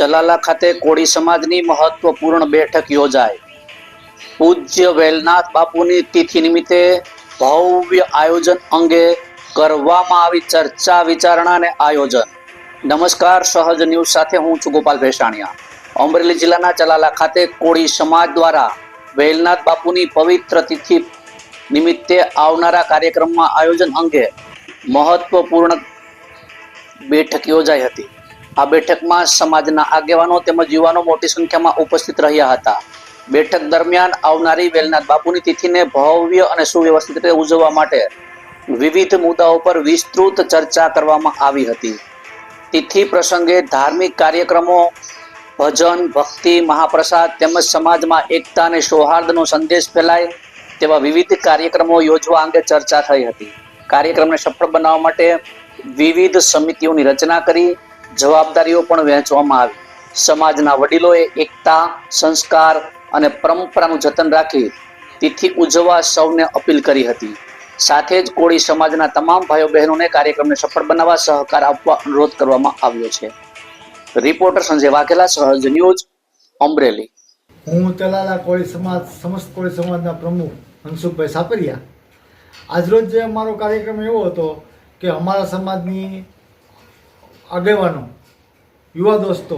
ચલાલા ખાતે કોળી સમાજની મહત્વપૂર્ણ બેઠક યોજાઈ। પૂજ્ય વેલનાથ બાપુની તિથિ નિમિત્તે ભવ્ય આયોજન અંગે કરવામાં આવી ચર્ચા વિચારણા અને આયોજન। નમસ્કાર, સહજ ન્યૂઝ સાથે હું છું ગોપાલ ભેસાણિયા। અમરેલી જિલ્લાના ચલાલા ખાતે કોળી સમાજ દ્વારા વેલનાથ બાપુની પવિત્ર તિથિ નિમિત્તે આવનારા કાર્યક્રમમાં આયોજન અંગે મહત્વપૂર્ણ બેઠક યોજાઈ હતી। આ બેઠકમાં સમાજના આગેવાનો તેમજ યુવાનો મોટી સંખ્યામાં ઉપસ્થિત રહ્યા હતા। બેઠક દરમિયાન આવનારી વેલનાથ બાપુની તિથિને ભવ્ય અને સુવ્યવસ્થિત રીતે ઉજવવા માટે વિવિધ મુદ્દાઓ પર વિસ્તૃત ચર્ચા કરવામાં આવી હતી। તિથિ પ્રસંગે ધાર્મિક કાર્યક્રમો, ભજન, ભક્તિ, મહાપ્રસાદ તેમજ સમાજમાં એકતા અને સૌહાર્દનો સંદેશ ફેલાય તેવા વિવિધ કાર્યક્રમો યોજવા અંગે ચર્ચા થઈ હતી। કાર્યક્રમને સફળ બનાવવા માટે વિવિધ સમિતિઓની રચના કરી જવાબદારીઓ પણ વહેંચવામાં આવી। સમાજના વડીલોએ એકતા, સંસ્કાર અને પરંપરાનું જતન રાખી તિથિ ઉજવવા સૌને અપીલ કરી હતી। સાથે જ કોળી સમાજના તમામ ભાઈઓ બહેનોને કાર્યક્રમને સફળ બનાવવા સહકાર આપવા અનુરોધ કરવામાં આવ્યો છે। રિપોર્ટર સંજય વાઘેલા, સહજ ન્યૂઝ, અમરેલી। હું ચલાલા કોળી સમાજ સમસ્ત કોળી સમાજના પ્રમુખ મનસુખભાઈ સાપરિયા। આજરોજ જે અમારો કાર્યક્રમ એવો હતો કે અમારા સમાજની આગેવાનો, યુવા દોસ્તો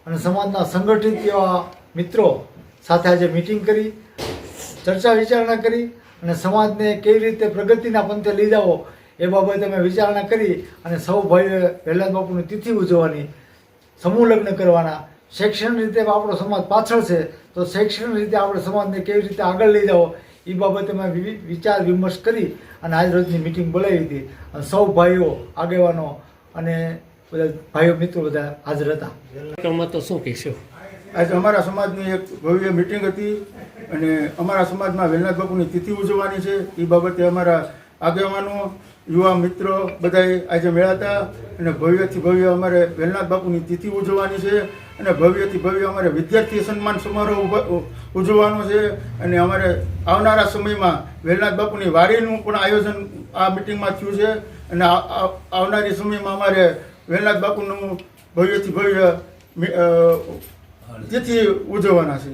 અને સમાજના સંગઠિત એવા મિત્રો સાથે આજે મિટિંગ કરી, ચર્ચા વિચારણા કરી અને સમાજને કેવી રીતે પ્રગતિના પંથે લઈ જાવો એ બાબતે અમે વિચારણા કરી અને સૌ ભાઈઓએ વેલનાથ બાપુની તિથિ ઉજવવાની, સમૂહ લગ્ન કરવાના, શૈક્ષણિક રીતે આપણો સમાજ પાછળ છે તો શૈક્ષણિક રીતે આપણે સમાજને કેવી રીતે આગળ લઈ જાવો એ બાબતે અમે વિચાર વિમર્શ કરી અને આજ રોજની મિટિંગ બોલાવી હતી અને સૌ ભાઈઓ, આગેવાનો અને બધા ભાઈઓ મિત્રો બધા હાજર હતા। તો શું કહીશું? આજે અમારા સમાજની એક ભવ્ય મિટિંગ હતી અને અમારા સમાજમાં વેલનાથ બાપુની તિથિ ઉજવવાની છે એ બાબતે અમારા આગેવાનો, યુવા મિત્રો બધાએ આજે મળ્યા અને ભવ્યથી ભવ્ય અમારે વેલનાથ બાપુની તિથિ ઉજવવાની છે અને ભવ્યથી ભવ્ય અમારે વિદ્યાર્થી સન્માન સમારોહ ઉજવવાનો છે અને અમારે આવનારા સમયમાં વેલનાથ બાપુની વારીનું પણ આયોજન આ મિટિંગમાં થયું છે અને આવનારી સમયમાં અમારે વેલનાથ બાપુનું ભવ્યથી ભવ્ય તિથિ ઉજવવાના છે।